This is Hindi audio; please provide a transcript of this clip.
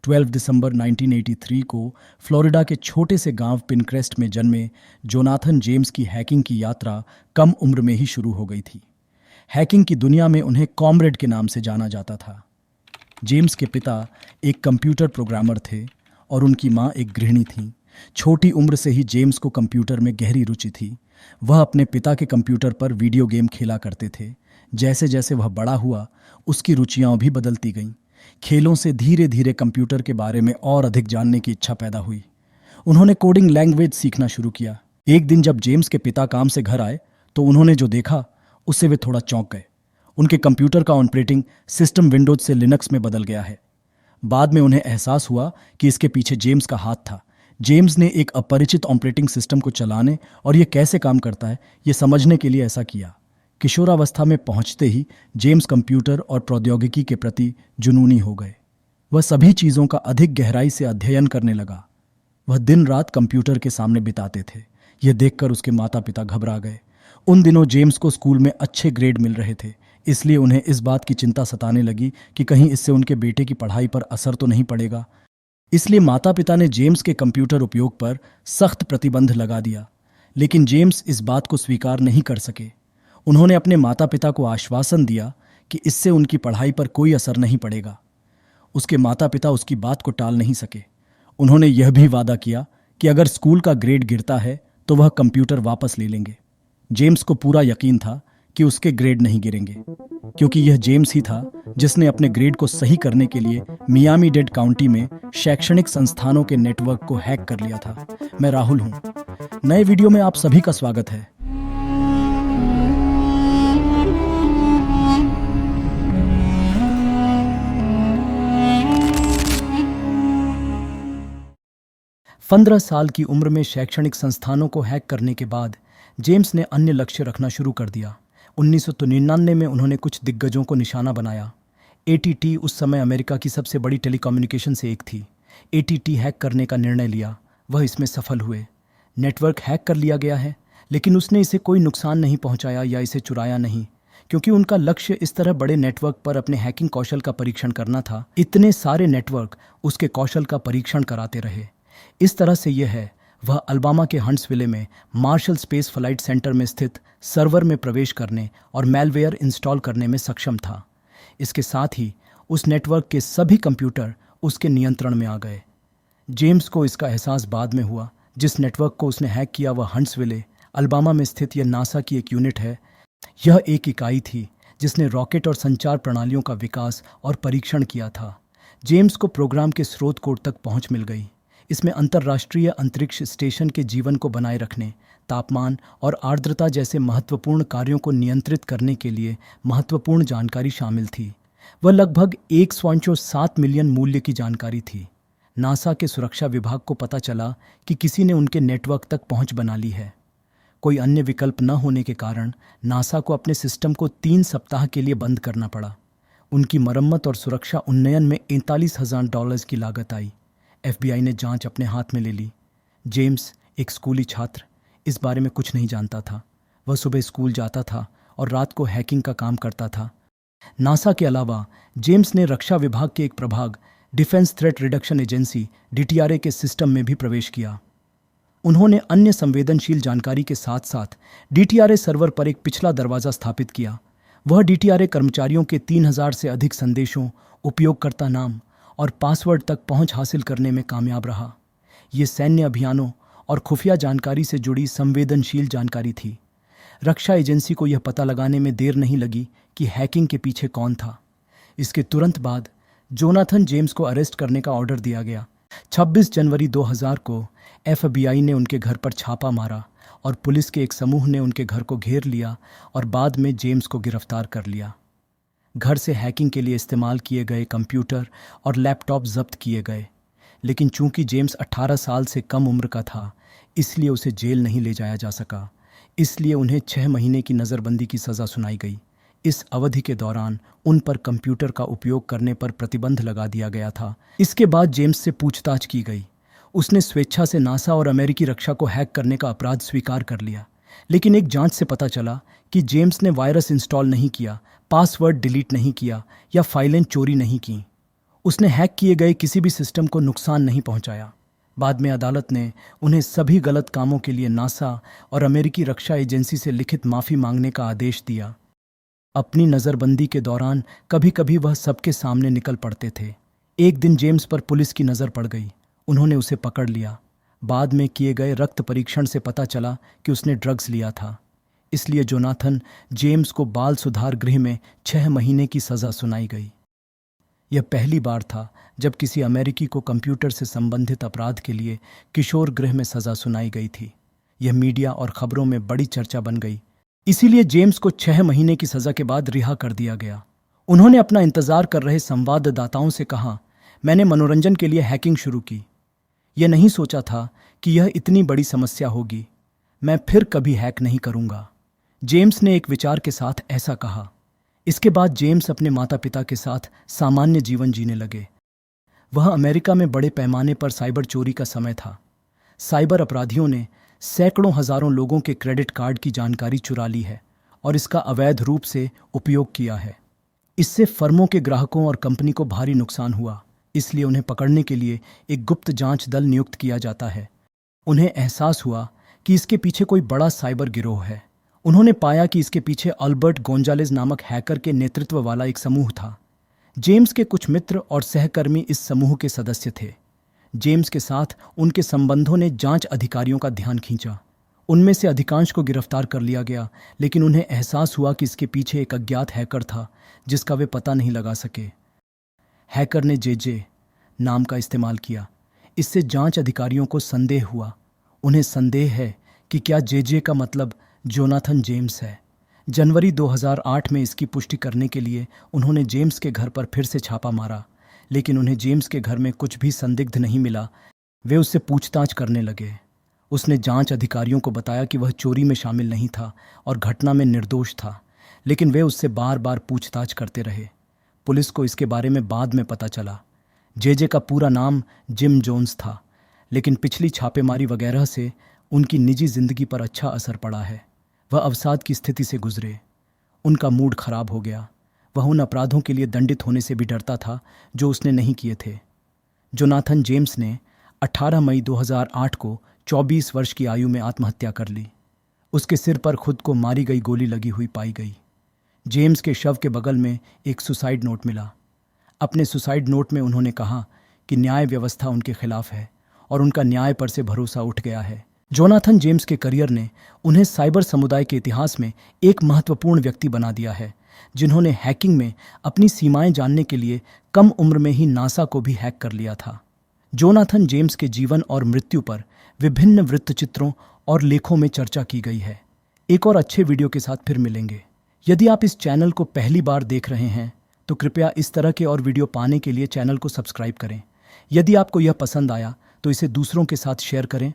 12 दिसंबर 1983 को फ्लोरिडा के छोटे से गांव पिनक्रेस्ट में जन्मे जोनाथन जेम्स की हैकिंग की यात्रा कम उम्र में ही शुरू हो गई थी। हैकिंग की दुनिया में उन्हें कॉमरेड के नाम से जाना जाता था। जेम्स के पिता एक कंप्यूटर प्रोग्रामर थे और उनकी मां एक गृहिणी थीं। छोटी उम्र से ही जेम्स को कंप्यूटर में गहरी रुचि थी। वह अपने पिता के कंप्यूटर पर वीडियो गेम खेला करते थे। जैसे जैसे वह बड़ा हुआ, उसकी रुचियां भी बदलती गईं। खेलों से धीरे धीरे कंप्यूटर के बारे में और अधिक जानने की इच्छा पैदा हुई। उन्होंने कोडिंग लैंग्वेज सीखना शुरू किया। एक दिन जब जेम्स के पिता काम से घर आए तो उन्होंने जो देखा उससे वे थोड़ा चौंक गए। उनके कंप्यूटर का ऑपरेटिंग सिस्टम विंडोज से लिनक्स में बदल गया है। बाद में उन्हें एहसास हुआ कि इसके पीछे जेम्स का हाथ था। जेम्स ने एक अपरिचित ऑपरेटिंग सिस्टम को चलाने और ये कैसे काम करता है ये समझने के लिए ऐसा किया। किशोरावस्था में पहुंचते ही जेम्स कंप्यूटर और प्रौद्योगिकी के प्रति जुनूनी हो गए। वह सभी चीज़ों का अधिक गहराई से अध्ययन करने लगा। वह दिन रात कंप्यूटर के सामने बिताते थे। यह देखकर उसके माता पिता घबरा गए। उन दिनों जेम्स को स्कूल में अच्छे ग्रेड मिल रहे थे, इसलिए उन्हें इस बात की चिंता सताने लगी कि कहीं इससे उनके बेटे की पढ़ाई पर असर तो नहीं पड़ेगा। इसलिए माता पिता ने जेम्स के कंप्यूटर उपयोग पर सख्त प्रतिबंध लगा दिया। लेकिन जेम्स इस बात को स्वीकार नहीं कर सके। उन्होंने अपने माता पिता को आश्वासन दिया कि इससे उनकी पढ़ाई पर कोई असर नहीं पड़ेगा। उसके माता पिता उसकी बात को टाल नहीं सके। उन्होंने यह भी वादा किया कि अगर स्कूल का ग्रेड गिरता है तो वह कंप्यूटर वापस ले लेंगे। जेम्स को पूरा यकीन था कि उसके ग्रेड नहीं गिरेंगे, क्योंकि यह जेम्स ही था जिसने अपने ग्रेड को सही करने के लिए मियामी-डेड काउंटी में शैक्षणिक संस्थानों के नेटवर्क को हैक कर लिया था। मैं राहुल हूं। नए वीडियो में आप सभी का स्वागत है। पंद्रह साल की उम्र में शैक्षणिक संस्थानों को हैक करने के बाद जेम्स ने अन्य लक्ष्य रखना शुरू कर दिया। 1999 में उन्होंने कुछ दिग्गजों को निशाना बनाया। AT&T उस समय अमेरिका की सबसे बड़ी टेलीकम्युनिकेशन से एक थी। AT&T हैक करने का निर्णय लिया। वह इसमें सफल हुए। नेटवर्क हैक कर लिया गया है, लेकिन उसने इसे कोई नुकसान नहीं पहुंचाया या इसे चुराया नहीं, क्योंकि उनका लक्ष्य इस तरह बड़े नेटवर्क पर अपने हैकिंग कौशल का परीक्षण करना था। इतने सारे नेटवर्क उसके कौशल का परीक्षण कराते रहे। इस तरह से यह है, वह अल्बामा के हंट्सविले में मार्शल स्पेस फ्लाइट सेंटर में स्थित सर्वर में प्रवेश करने और मैलवेयर इंस्टॉल करने में सक्षम था। इसके साथ ही उस नेटवर्क के सभी कंप्यूटर उसके नियंत्रण में आ गए। जेम्स को इसका एहसास बाद में हुआ। जिस नेटवर्क को उसने हैक किया वह हंट्सविले, अल्बामा में स्थित यह नासा की एक यूनिट है। यह एक इकाई थी जिसने रॉकेट और संचार प्रणालियों का विकास और परीक्षण किया था। जेम्स को प्रोग्राम के स्रोत कोड तक पहुंच मिल गई। इसमें अंतर्राष्ट्रीय अंतरिक्ष स्टेशन के जीवन को बनाए रखने, तापमान और आर्द्रता जैसे महत्वपूर्ण कार्यों को नियंत्रित करने के लिए महत्वपूर्ण जानकारी शामिल थी। वह लगभग 1.7 मिलियन मूल्य की जानकारी थी। नासा के सुरक्षा विभाग को पता चला कि किसी ने उनके नेटवर्क तक पहुंच बना ली है। कोई अन्य विकल्प न होने के कारण नासा को अपने सिस्टम को 3 सप्ताह के लिए बंद करना पड़ा। उनकी मरम्मत और सुरक्षा उन्नयन में $41,000 की लागत आई। FBI ने जांच अपने हाथ में ले ली। जेम्स एक स्कूली छात्र इस बारे में कुछ नहीं जानता था। वह सुबह स्कूल जाता था और रात को हैकिंग का काम करता था। नासा के अलावा जेम्स ने रक्षा विभाग के एक प्रभाग, defence threat reduction agency DTRA के सिस्टम में भी प्रवेश किया। उन्होंने अन्य संवेदनशील जानकारी के साथ साथ DTRA सर्वर पर एक पिछला दरवाज़ा स्थापित किया। वह DTRA कर्मचारियों के 3000 से अधिक संदेशों, उपयोगकर्ता नाम और पासवर्ड तक पहुंच हासिल करने में कामयाब रहा। ये सैन्य अभियानों और खुफिया जानकारी से जुड़ी संवेदनशील जानकारी थी। रक्षा एजेंसी को यह पता लगाने में देर नहीं लगी कि हैकिंग के पीछे कौन था। इसके तुरंत बाद जोनाथन जेम्स को अरेस्ट करने का ऑर्डर दिया गया। 26 जनवरी 2000 को FBI ने उनके घर पर छापा मारा और पुलिस के एक समूह ने उनके घर को घेर लिया और बाद में जेम्स को गिरफ्तार कर लिया। घर से हैकिंग के लिए इस्तेमाल किए गए कंप्यूटर और लैपटॉप जब्त किए गए, लेकिन चूंकि जेम्स 18 साल से कम उम्र का था, इसलिए उसे जेल नहीं ले जाया जा सका। इसलिए उन्हें 6 महीने की नज़रबंदी की सज़ा सुनाई गई। इस अवधि के दौरान उन पर कंप्यूटर का उपयोग करने पर प्रतिबंध लगा दिया गया था। इसके बाद जेम्स से पूछताछ की गई। उसने स्वेच्छा से नासा और अमेरिकी रक्षा को हैक करने का अपराध स्वीकार कर लिया, लेकिन एक जांच से पता चला कि जेम्स ने वायरस इंस्टॉल नहीं किया, पासवर्ड डिलीट नहीं किया या फाइलें चोरी नहीं की। उसने हैक किए गए किसी भी सिस्टम को नुकसान नहीं पहुंचाया। बाद में अदालत ने उन्हें सभी गलत कामों के लिए नासा और अमेरिकी रक्षा एजेंसी से लिखित माफ़ी मांगने का आदेश दिया। अपनी नज़रबंदी के दौरान कभी कभी वह सबके सामने निकल पड़ते थे। एक दिन जेम्स पर पुलिस की नज़र पड़ गई। उन्होंने उसे पकड़ लिया। बाद में किए गए रक्त परीक्षण से पता चला कि उसने ड्रग्स लिया था। इसलिए जोनाथन जेम्स को बाल सुधार गृह में 6 महीने की सज़ा सुनाई गई। यह पहली बार था जब किसी अमेरिकी को कंप्यूटर से संबंधित अपराध के लिए किशोर गृह में सज़ा सुनाई गई थी। यह मीडिया और खबरों में बड़ी चर्चा बन गई। इसीलिए जेम्स को 6 महीने की सज़ा के बाद रिहा कर दिया गया। उन्होंने अपना इंतज़ार कर रहे संवाददाताओं से कहा, मैंने मनोरंजन के लिए हैकिंग शुरू की। यह नहीं सोचा था कि यह इतनी बड़ी समस्या होगी। मैं फिर कभी हैक नहीं करूंगा। जेम्स ने एक विचार के साथ ऐसा कहा। इसके बाद जेम्स अपने माता पिता के साथ सामान्य जीवन जीने लगे। वह अमेरिका में बड़े पैमाने पर साइबर चोरी का समय था। साइबर अपराधियों ने सैकड़ों हजारों लोगों के क्रेडिट कार्ड की जानकारी चुरा ली है और इसका अवैध रूप से उपयोग किया है। इससे फर्मों के ग्राहकों और कंपनी को भारी नुकसान हुआ। इसलिए उन्हें पकड़ने के लिए एक गुप्त जांच दल नियुक्त किया जाता है। उन्हें एहसास हुआ कि इसके पीछे कोई बड़ा साइबर गिरोह है। उन्होंने पाया कि इसके पीछे अल्बर्ट गोंजालेज नामक हैकर के नेतृत्व वाला एक समूह था। जेम्स के कुछ मित्र और सहकर्मी इस समूह के सदस्य थे। जेम्स के साथ उनके संबंधों ने जांच अधिकारियों का ध्यान खींचा। उनमें से अधिकांश को गिरफ्तार कर लिया गया, लेकिन उन्हें एहसास हुआ कि इसके पीछे एक अज्ञात हैकर था जिसका वे पता नहीं लगा सके। हैकर ने जेजे नाम का इस्तेमाल किया। इससे जांच अधिकारियों को संदेह हुआ। उन्हें संदेह है कि क्या जेजे का मतलब जोनाथन जेम्स है। जनवरी 2008 में इसकी पुष्टि करने के लिए उन्होंने जेम्स के घर पर फिर से छापा मारा, लेकिन उन्हें जेम्स के घर में कुछ भी संदिग्ध नहीं मिला। वे उससे पूछताछ करने लगे। उसने जांच अधिकारियों को बताया कि वह चोरी में शामिल नहीं था और घटना में निर्दोष था, लेकिन वे उससे बार बार पूछताछ करते रहे। पुलिस को इसके बारे में बाद में पता चला। जेजे का पूरा नाम जिम जोन्स था, लेकिन पिछली छापेमारी वगैरह से उनकी निजी जिंदगी पर अच्छा असर पड़ा है। वह अवसाद की स्थिति से गुजरे। उनका मूड खराब हो गया। वह उन अपराधों के लिए दंडित होने से भी डरता था जो उसने नहीं किए थे। जोनाथन जेम्स ने 18 मई 2008 को 24 वर्ष की आयु में आत्महत्या कर ली। उसके सिर पर खुद को मारी गई गोली लगी हुई पाई गई। जेम्स के शव के बगल में एक सुसाइड नोट मिला। अपने सुसाइड नोट में उन्होंने कहा कि न्याय व्यवस्था उनके खिलाफ है और उनका न्याय पर से भरोसा उठ गया है। जोनाथन जेम्स के करियर ने उन्हें साइबर समुदाय के इतिहास में एक महत्वपूर्ण व्यक्ति बना दिया है, जिन्होंने हैकिंग में अपनी सीमाएं जानने के लिए कम उम्र में ही नासा को भी हैक कर लिया था। जोनाथन जेम्स के जीवन और मृत्यु पर विभिन्न वृत्तचित्रों और लेखों में चर्चा की गई है। एक और अच्छे वीडियो के साथ फिर मिलेंगे। यदि आप इस चैनल को पहली बार देख रहे हैं तो कृपया इस तरह के और वीडियो पाने के लिए चैनल को सब्सक्राइब करें। यदि आपको यह पसंद आया तो इसे दूसरों के साथ शेयर करें